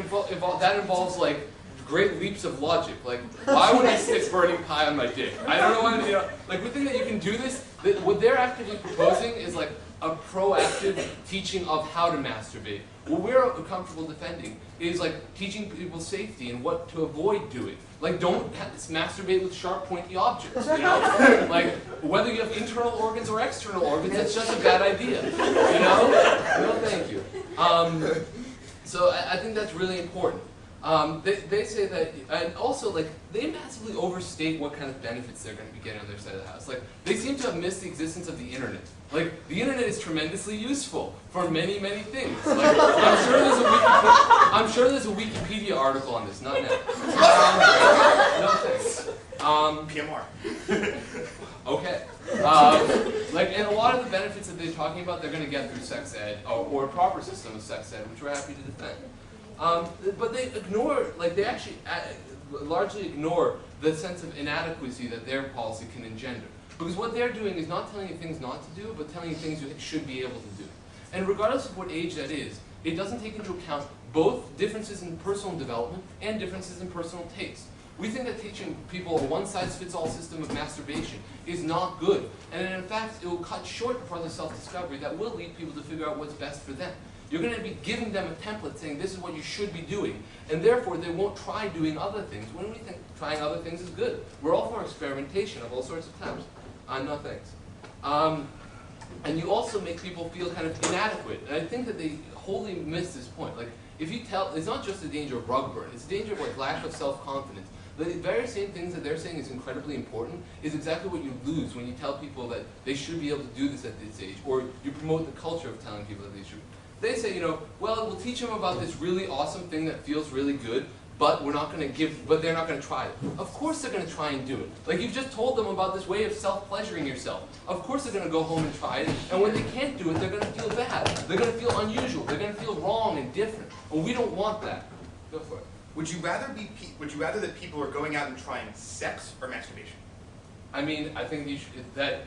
that involves, like, great leaps of logic. Like, why would I stick burning pie on my dick? I don't know why, like, we think that you can do this. What they're actively proposing is, like, a proactive teaching of how to masturbate. What we're comfortable defending is like teaching people safety and what to avoid doing. Like, don't masturbate with sharp, pointy objects. Like, whether you have internal organs or external organs, that's just a bad idea. No, thank you. So I think that's really important. They say that, and also, like, they massively overstate what kind of benefits they're going to be getting on their side of the house. Like, they seem to have missed the existence of the internet. Like, the internet is tremendously useful for many, many things. Like, I'm sure there's a Wikipedia article on this, not now. No thanks. PMR. Okay. And a lot of the benefits that they're talking about, they're going to get through sex ed, or a proper system of sex ed, which we're happy to defend. But they ignore, they actually largely ignore the sense of inadequacy that their policy can engender. Because what they're doing is not telling you things not to do, but telling you things you should be able to do. And regardless of what age that is, it doesn't take into account both differences in personal development and differences in personal taste. We think that teaching people a one-size-fits-all system of masturbation is not good. And in fact, it will cut short the process of self-discovery that will lead people to figure out what's best for them. You're going to be giving them a template saying this is what you should be doing, and therefore they won't try doing other things when we think trying other things is good. We're all for experimentation of all sorts of types. No thanks. And you also make people feel kind of inadequate, and I think that they wholly miss this point. Like, if you tell, it's not just the danger of rug burn, it's the danger of like lack of self-confidence. The very same things that they're saying is incredibly important is exactly what you lose when you tell people that they should be able to do this at this age, or you promote the culture of telling people that they should. They say, well, we'll teach them about this really awesome thing that feels really good, but we're not going to but they're not going to try it. Of course they're going to try and do it. Like, you've just told them about this way of self-pleasuring yourself. Of course they're going to go home and try it, and when they can't do it, they're going to feel bad. They're going to feel unusual. They're going to feel wrong and different. And we don't want that. Go for it. Would you rather that people are going out and trying sex or masturbation? I mean, I think you should, that's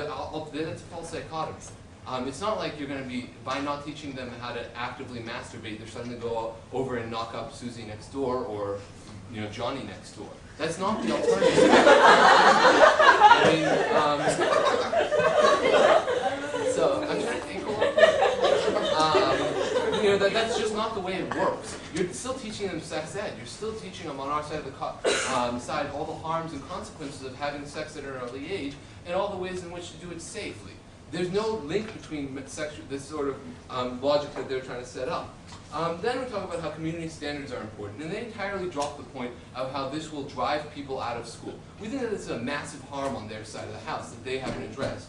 a false dichotomy. It's not like you're going to be, by not teaching them how to actively masturbate, they're suddenly going to go over and knock up Susie next door or, Johnny next door. That's not the alternative. So I'm trying to think that's just not the way it works. You're still teaching them sex ed. You're still teaching them on our side of the side all the harms and consequences of having sex at an early age and all the ways in which to do it safely. There's no link between this sort of logic that they're trying to set up. Then we talk about how community standards are important, and they entirely drop the point of how this will drive people out of school. We think that this is a massive harm on their side of the house that they haven't addressed.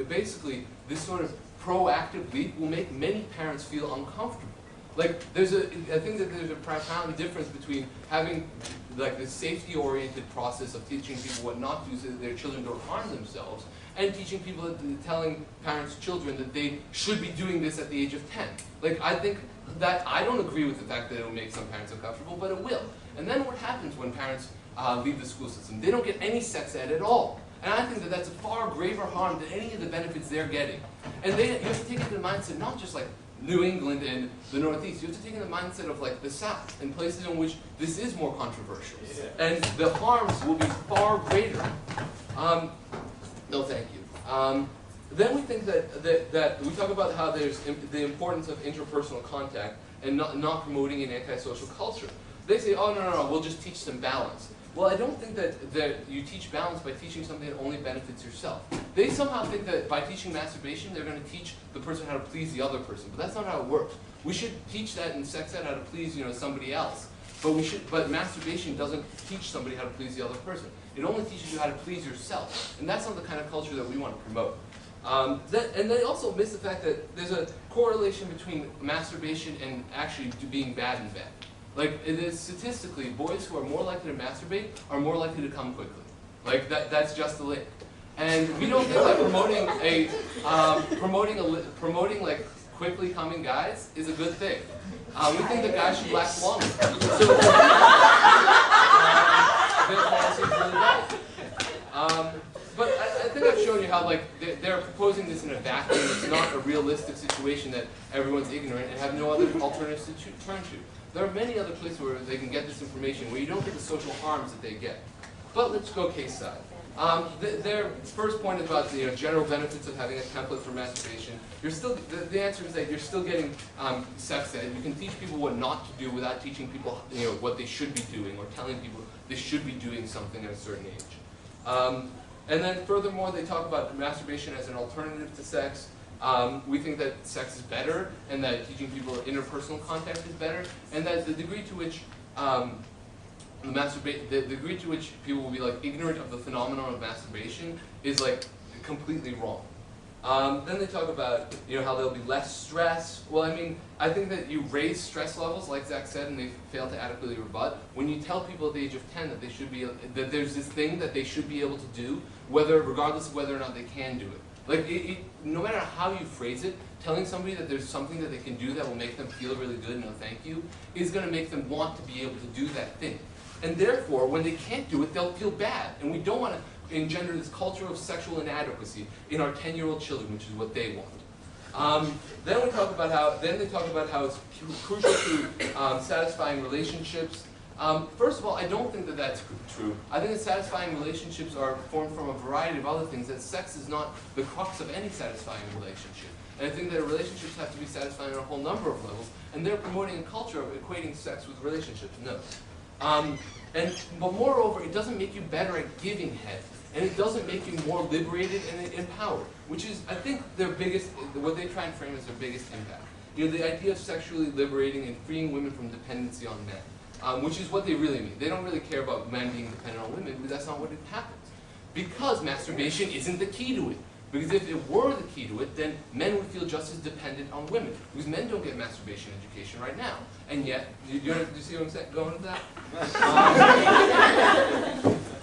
Basically, this sort of proactive leap will make many parents feel uncomfortable. Like, I think that there's a profound difference between having like the safety-oriented process of teaching people what not to do so that their children don't harm themselves, and teaching people, telling parents' children that they should be doing this at the age of 10. Like, I think that, I don't agree with the fact that it will make some parents uncomfortable, but it will. And then what happens when parents leave the school system? They don't get any sex ed at all. And I think that that's a far graver harm than any of the benefits they're getting. And you have to take it in the mindset, not just like New England and the Northeast, you have to take in the mindset of like the South and places in which this is more controversial. And the harms will be far greater. No, thank you. Then we think that we talk about how there's the importance of interpersonal contact and not promoting an antisocial culture. They say, oh, no, we'll just teach them balance. Well, I don't think that you teach balance by teaching something that only benefits yourself. They somehow think that by teaching masturbation, they're going to teach the person how to please the other person, but that's not how it works. We should teach that in sex ed how to please, somebody else. But masturbation doesn't teach somebody how to please the other person. It only teaches you how to please yourself, and that's not the kind of culture that we want to promote. And they also miss the fact that there's a correlation between masturbation and actually being bad in bed. Like, it is statistically, boys who are more likely to masturbate are more likely to come quickly. Like, that's just the link. And we don't think that promoting like quickly coming guys is a good thing. We think that guys should last longer. So, their policy is really bad. But I think I've shown you how like they're proposing this in a vacuum. It's not a realistic situation that everyone's ignorant and have no other alternatives to turn to. There are many other places where they can get this information where you don't get the social harms that they get. But let's go case side. Their first point is about the general benefits of having a template for masturbation. You're still the answer is that you're still getting sex ed. You can teach people what not to do without teaching people what they should be doing or telling people they should be doing something at a certain age. And then furthermore, they talk about masturbation as an alternative to sex. We think that sex is better, and that teaching people interpersonal contact is better, and that the degree to which the degree to which people will be like ignorant of the phenomenon of masturbation is like completely wrong. Then they talk about how there'll be less stress. Well, I mean, I think that you raise stress levels, like Zach said, and they fail to adequately rebut. When you tell people at the age of 10 that they should be that there's this thing that they should be able to do, regardless of whether or not they can do it. Like, no matter how you phrase it, telling somebody that there's something that they can do that will make them feel really good, no thank you, is going to make them want to be able to do that thing. And therefore, when they can't do it, they'll feel bad. And we don't want to engender this culture of sexual inadequacy in our 10-year-old children, which is what they want. Then they talk about how it's crucial to satisfying relationships. First of all, I don't think that that's true. I think that satisfying relationships are formed from a variety of other things, that sex is not the crux of any satisfying relationship. And I think that relationships have to be satisfying on a whole number of levels, and they're promoting a culture of equating sex with relationships. No. But moreover, it doesn't make you better at giving head, and it doesn't make you more liberated and empowered, which is, I think, what they try and frame as their biggest impact. The idea of sexually liberating and freeing women from dependency on men. Which is what they really mean. They don't really care about men being dependent on women, but that's not what it happens. Because masturbation isn't the key to it. Because if it were the key to it, then men would feel just as dependent on women. Because men don't get masturbation education right now. And yet, do you see what I'm saying? Going with that?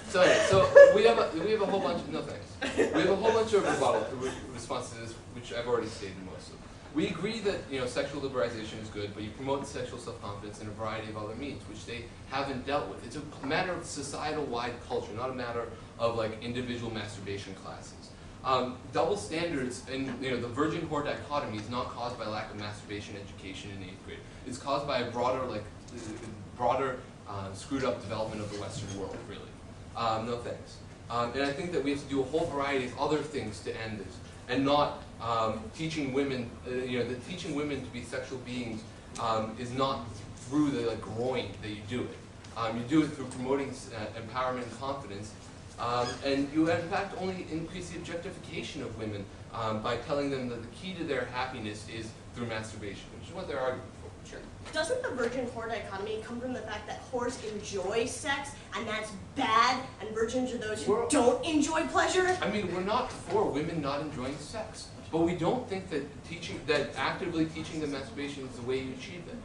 So we have a whole bunch of, no thanks. We have a whole bunch of responses to this, which I've already stated most of. We agree that sexual liberalization is good, but you promote sexual self-confidence in a variety of other means, which they haven't dealt with. It's a matter of societal-wide culture, not a matter of like individual masturbation classes. Double standards and the virgin whore dichotomy is not caused by lack of masturbation education in 8th grade. It's caused by a broader screwed up development of the Western world, really. No thanks. And I think that we have to do a whole variety of other things to end this, and not teaching women, that teaching women to be sexual beings is not through the groin that you do it. You do it through promoting empowerment and confidence, and you in fact only increase the objectification of women by telling them that the key to their happiness is through masturbation, which is what they're arguing for. Sure. Doesn't the virgin whore dichotomy come from the fact that whores enjoy sex, and that's bad, and virgins are those who don't enjoy pleasure? I mean, we're not for women not enjoying sex. But we don't think that actively teaching them masturbation is the way you achieve that.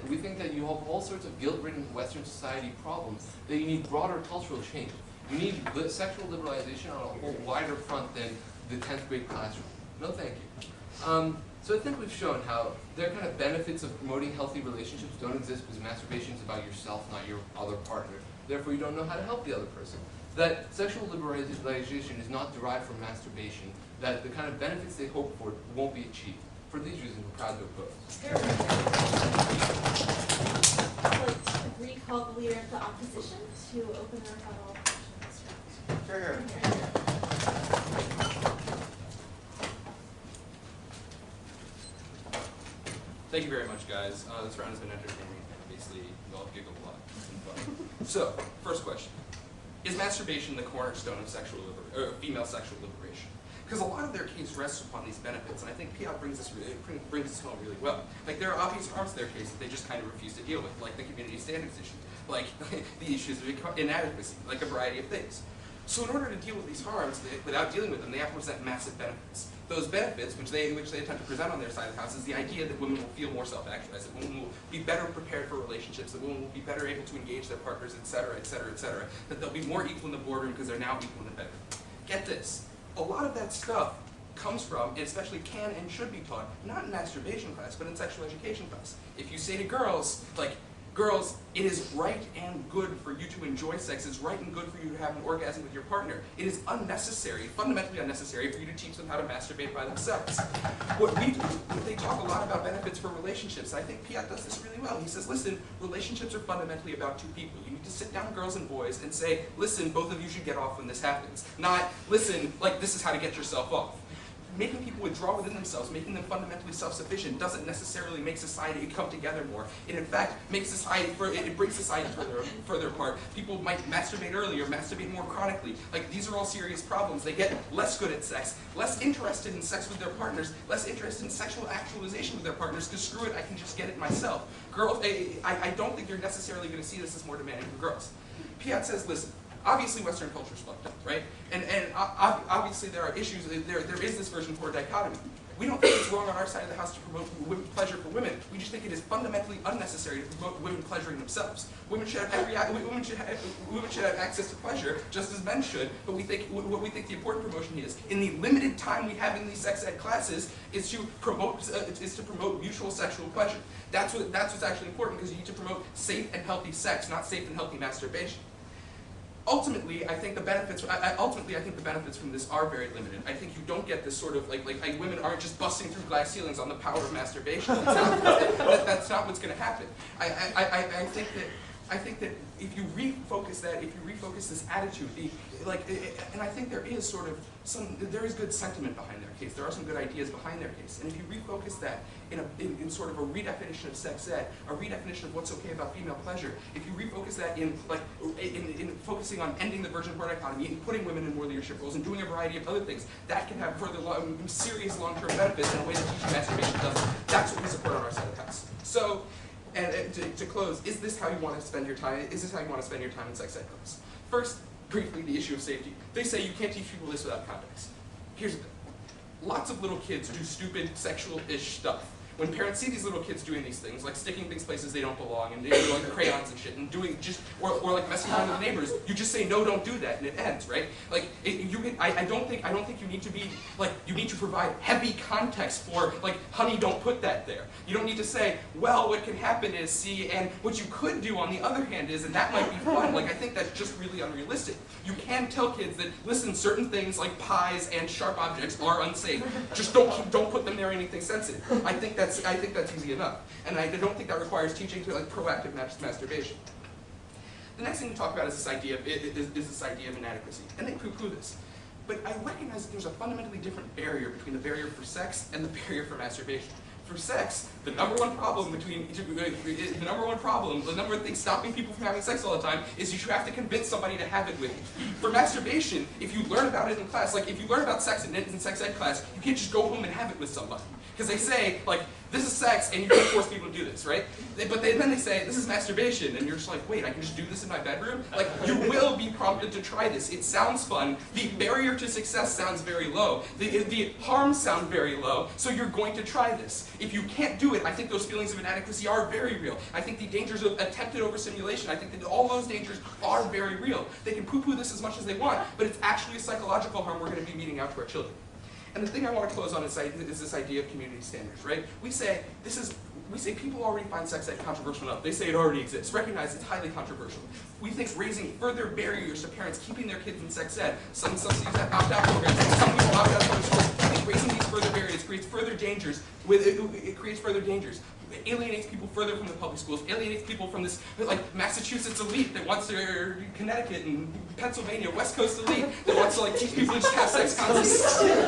We think that you have all sorts of guilt-ridden Western society problems, that you need broader cultural change. You need sexual liberalization on a whole wider front than the 10th grade classroom. No thank you. So I think we've shown how there are kind of benefits of promoting healthy relationships don't exist because masturbation is about yourself, not your other partner. Therefore, you don't know how to help the other person. That sexual liberalization is not derived from masturbation, that the kind of benefits they hope for won't be achieved. For these reasons, we're proud to oppose. I'd like to recall the leader of the opposition to open the rebuttal portion of this round. Thank you very much, guys. This round has been entertaining. Obviously, you all giggled a lot. It's been fun. So, first question. Is masturbation the cornerstone of female sexual liberation? Because a lot of their case rests upon these benefits, and I think Piatt brings this home really well. Like, there are obvious harms to their case that they just kind of refuse to deal with, like the community standards issue, like the issues of inadequacy, like a variety of things. So in order to deal with these harms, without dealing with them, they have to present massive benefits. Those benefits, which they attempt to present on their side of the house, is the idea that women will feel more self-actualized, that women will be better prepared for relationships, that women will be better able to engage their partners, etc., etc., etc., that they'll be more equal in the boardroom because they're now equal in the bedroom. Get this. A lot of that stuff comes from, and especially can and should be taught, not in masturbation class, but in sexual education class. If you say to girls, like, girls, it is right and good for you to enjoy sex. It's right and good for you to have an orgasm with your partner. It is unnecessary, fundamentally unnecessary, for you to teach them how to masturbate by themselves. What we do, they talk a lot about benefits for relationships. I think Piatt does this really well. He says, listen, relationships are fundamentally about two people. You need to sit down, girls and boys, and say, listen, both of you should get off when this happens. Not, listen, like, this is how to get yourself off. Making people withdraw within themselves, making them fundamentally self-sufficient, doesn't necessarily make society come together more. It in fact makes society, it brings society further apart. People might masturbate earlier, masturbate more chronically. Like, these are all serious problems. They get less good at sex, less interested in sex with their partners, less interested in sexual actualization with their partners, because screw it, I can just get it myself. Girls, I don't think you're necessarily going to see this as more demanding for girls. Piatt says, listen, obviously Western culture's fucked up, right? And obviously there are issues, there is this version for dichotomy. We don't think it's wrong on our side of the house to promote pleasure for women. We just think it is fundamentally unnecessary to promote women pleasuring themselves. Women should have access to pleasure just as men should. But what we think the important promotion is, in the limited time we have in these sex ed classes, is to promote mutual sexual pleasure. That's what's actually important, because you need to promote safe and healthy sex, not safe and healthy masturbation. Ultimately, I think the benefits from this are very limited. I think you don't get this sort of like women aren't just busting through glass ceilings on the power of masturbation. That's not what's going to happen. I think that if you refocus this attitude, and I think there is good sentiment behind their case. There are some good ideas behind their case. And if you refocus that in sort of a redefinition of sex ed, a redefinition of what's okay about female pleasure, if you refocus that in focusing on ending the virgin birth dichotomy and putting women in more leadership roles and doing a variety of other things, that can have further serious long-term benefits in a way that teaching masturbation doesn't. That's what we support on our side of the house. So. And to close, is this how you want to spend your time? Is this how you want to spend your time in sex ed class? First, briefly, the issue of safety. They say you can't teach people this without context. Here's the thing. Lots of little kids do stupid, sexual-ish stuff. When parents see these little kids doing these things, like sticking things places they don't belong, and doing like crayons and shit, and doing or like messing around with the neighbors, you just say no, don't do that, and it ends, right? Like I don't think you need to be like you need to provide heavy context for like, honey, don't put that there. You don't need to say, well, what can happen is see, and what you could do on the other hand is, and that might be fun. Like I think that's just really unrealistic. You can tell kids that listen, certain things like pies and sharp objects are unsafe. Just don't put them near anything sensitive. I think that's easy enough, and I don't think that requires teaching to like proactive masturbation. The next thing to talk about is this idea of inadequacy, and they poo-poo this. But I recognize that there's a fundamentally different barrier between the barrier for sex and the barrier for masturbation. For sex, the number one thing stopping people from having sex all the time is you have to convince somebody to have it with you. For masturbation, if you learn about it in class, like if you learn about sex in sex ed class, you can't just go home and have it with somebody. Because they say, like, this is sex, and you can't force people to do this, right? But then they say, this is masturbation, and you're just like, wait, I can just do this in my bedroom? Like, you will be prompted to try this. It sounds fun. The barrier to success sounds very low. The harms sound very low, so you're going to try this. If you can't do it, I think those feelings of inadequacy are very real. I think the dangers of attempted overstimulation, I think that all those dangers are very real. They can poo-poo this as much as they want, but it's actually a psychological harm we're going to be meting out to our children. And the thing I want to close on is this idea of community standards, right? We say people already find sex ed controversial enough. They say it already exists. Recognize it's highly controversial. We think raising further barriers to parents keeping their kids in sex ed, some cities have opt-out programs, some people opt out of public schools. I think raising these further barriers creates further dangers. It creates further dangers. It alienates people further from the public schools, alienates people from this, like, Massachusetts elite that wants to, or Connecticut and Pennsylvania, West Coast elite that wants to, like, teach people to just have sex constantly.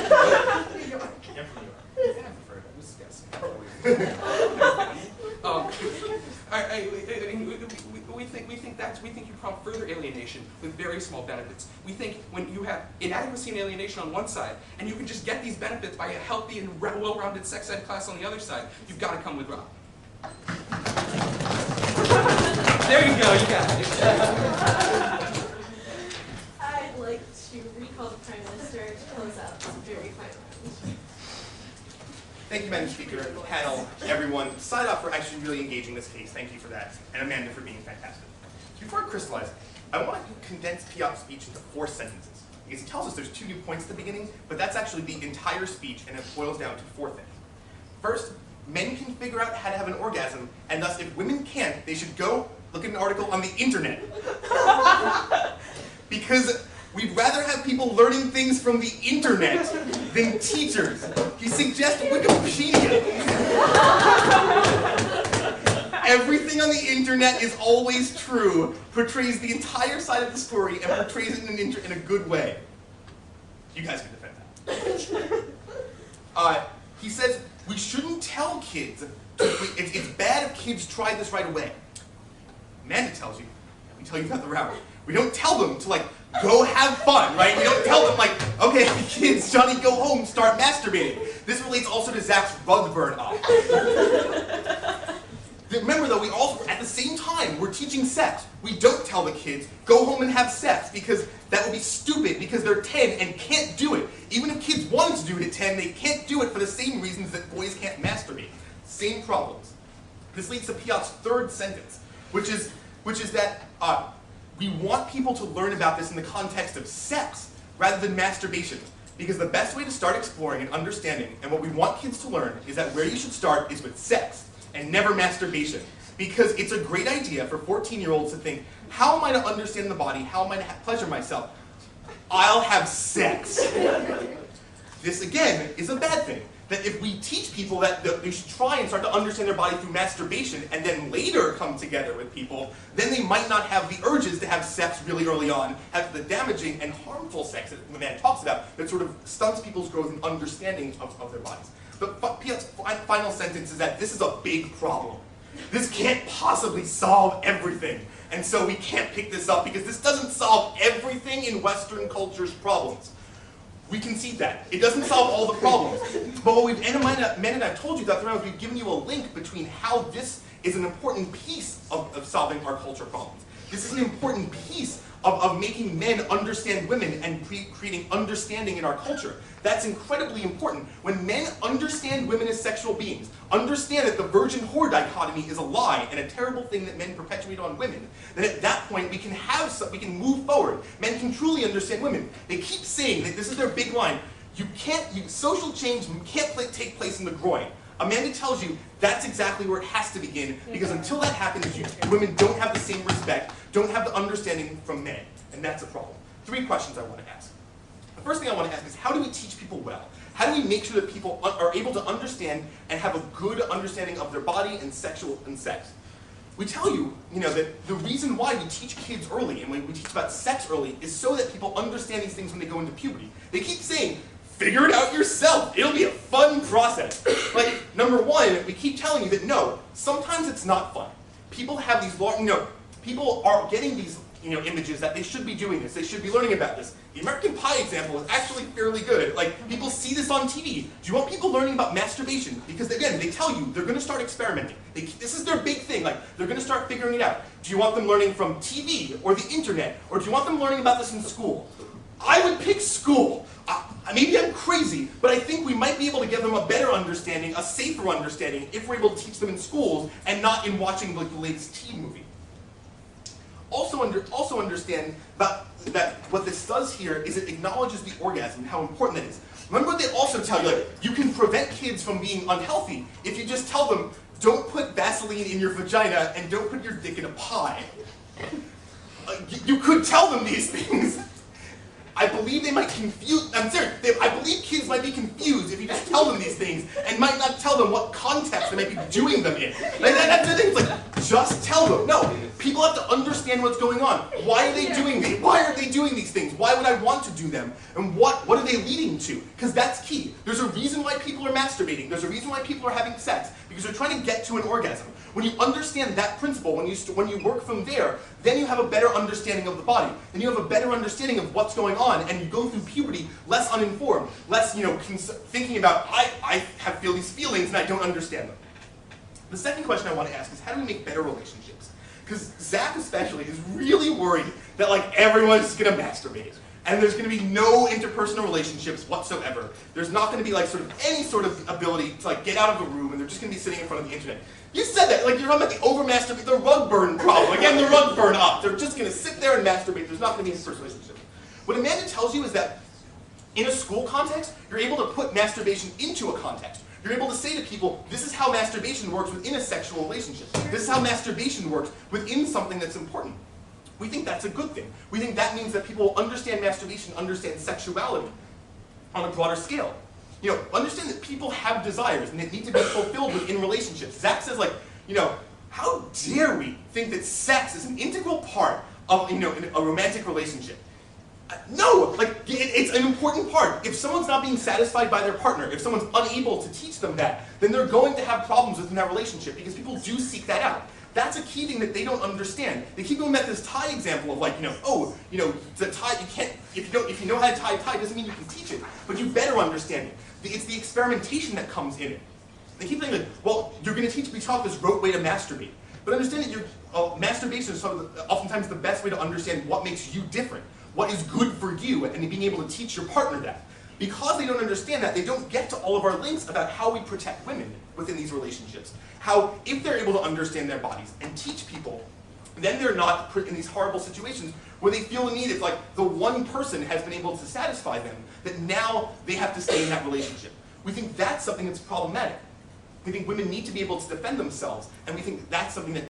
We think you prompt further alienation with very small benefits. We think when you have inadequacy and alienation on one side, and you can just get these benefits by a healthy and well-rounded sex ed class on the other side, you've got to come with Rob. There you go, you got it. I'd like to recall the Prime Minister to close out this very final round. Thank you, Madam Speaker, panel, everyone. Sign up for actually really engaging this case. Thank you for that. And Amanda for being fantastic. Before I crystallize, I want to condense Piot's speech into 4 sentences. Because he tells us there's 2 new points at the beginning, but that's actually the entire speech, and it boils down to 4 things. First, men can figure out how to have an orgasm, and thus if women can't, they should go look at an article on the internet. Because we'd rather have people learning things from the internet than teachers. He suggests Wikipedia. Everything on the internet is always true, portrays the entire side of the story, and portrays it in a good way. You guys can defend that. He says we shouldn't tell kids, it's bad if kids try this right away. Amanda tells you, we tell you about the route. We don't tell them to, like, go have fun, right? We don't tell them, like, okay, kids, Johnny, go home, start masturbating. This relates also to Zach's rug burn up. Remember though, we also, at the same time, we're teaching sex. We don't tell the kids, go home and have sex, because that would be stupid, because they're 10 and can't do it. Even if kids wanted to do it at 10, they can't do it for the same reasons that boys can't masturbate. Same problems. This leads to Piot's 3rd sentence, which is that we want people to learn about this in the context of sex, rather than masturbation. Because the best way to start exploring and understanding, and what we want kids to learn, is that where you should start is with sex, and never masturbation. Because it's a great idea for 14-year-olds to think, how am I to understand the body? How am I to pleasure myself? I'll have sex. This, again, is a bad thing. That if we teach people that they should try and start to understand their body through masturbation, and then later come together with people, then they might not have the urges to have sex really early on, have the damaging and harmful sex that the man talks about, that sort of stunts people's growth and understanding of their bodies. But Piot's final sentence is that this is a big problem. This can't possibly solve everything. And so we can't pick this up because this doesn't solve everything in Western culture's problems. We concede that. It doesn't solve all the problems. But what we've, Amanda and I told you that throughout, we've given you a link between how this is an important piece of solving our culture problems. This is an important piece of making men understand women and creating understanding in our culture. That's incredibly important. When men understand women as sexual beings, understand that the virgin-whore dichotomy is a lie and a terrible thing that men perpetuate on women, then at that point we can move forward. Men can truly understand women. They keep saying that this is their big line. Social change can't take place in the groin. Amanda tells you that's exactly where it has to begin, because until that happens, women don't have the same respect, don't have the understanding from men, and that's a problem. 3 questions I want to ask. The first thing I want to ask is, how do we teach people well? How do we make sure that people are able to understand and have a good understanding of their body and sex? We tell you, that the reason why we teach kids early and when we teach about sex early is so that people understand these things when they go into puberty. They keep saying, figure it out yourself. It'll be a fun process. Like, number 1, we keep telling you that no, sometimes it's not fun. People have these people are getting these images that they should be doing this, they should be learning about this. The American Pie example is actually fairly good. Like, people see this on TV. Do you want people learning about masturbation? Because again, they tell you they're going to start experimenting. This is their big thing. Like, they're going to start figuring it out. Do you want them learning from TV or the internet, or do you want them learning about this in school? I would pick school. Maybe I'm crazy, but I think we might be able to give them a better understanding, a safer understanding, if we're able to teach them in schools and not in watching like the latest teen movie. Also understand that what this does here is it acknowledges the orgasm and how important that is. Remember what they also tell you, like, you can prevent kids from being unhealthy if you just tell them, don't put Vaseline in your vagina and don't put your dick in a pie. You could tell them these things. I believe they might confuse, I'm serious, I believe kids might be confused if you just tell them these things and might not tell them what context they might be doing them in. Like, that's the thing, it's like, just tell them. No, people have to understand what's going on. Why are they doing these? Why are they doing these things? Why would I want to do them? And what are they leading to? Because that's key. There's a reason why people are masturbating. There's a reason why people are having sex. Because they're trying to get to an orgasm. When you understand that principle, when you work from there, then you have a better understanding of the body. Then you have a better understanding of what's going on, and you go through puberty less uninformed, less thinking about, I feel these feelings and I don't understand them. The second question I want to ask is, how do we make better relationships? Because Zach especially is really worried that like everyone's going to masturbate. And there's going to be no interpersonal relationships whatsoever. There's not going to be like any sort of ability to like get out of a room, and they're just going to be sitting in front of the internet. You said that, like you're talking about the over-masturbate, the rug burn problem. Again, the rug burn up. They're just going to sit there and masturbate. There's not going to be interpersonal relationships. What Amanda tells you is that in a school context, you're able to put masturbation into a context. You're able to say to people, this is how masturbation works within a sexual relationship. This is how masturbation works within something that's important. We think that's a good thing. We think that means that people understand masturbation, understand sexuality on a broader scale. Understand that people have desires and they need to be fulfilled within relationships. Zach says, like, how dare we think that sex is an integral part of, a romantic relationship? No, like, it's an important part. If someone's not being satisfied by their partner, if someone's unable to teach them that, then they're going to have problems within that relationship because people do seek that out. That's a key thing that they don't understand. They keep going back to this tie example of like, the tie, you can't, if you know how to tie a tie, doesn't mean you can teach it, but you better understand it. It's the experimentation that comes in it. They keep saying like, well, you're going to be taught this rote way to masturbate. But understand that masturbation is oftentimes the best way to understand what makes you different, what is good for you, and being able to teach your partner that. Because they don't understand that, they don't get to all of our links about how we protect women within these relationships. How, if they're able to understand their bodies and teach people, then they're not put in these horrible situations where they feel the need, if like the one person has been able to satisfy them, that now they have to stay in that relationship. We think that's something that's problematic. We think women need to be able to defend themselves, and we think that's something that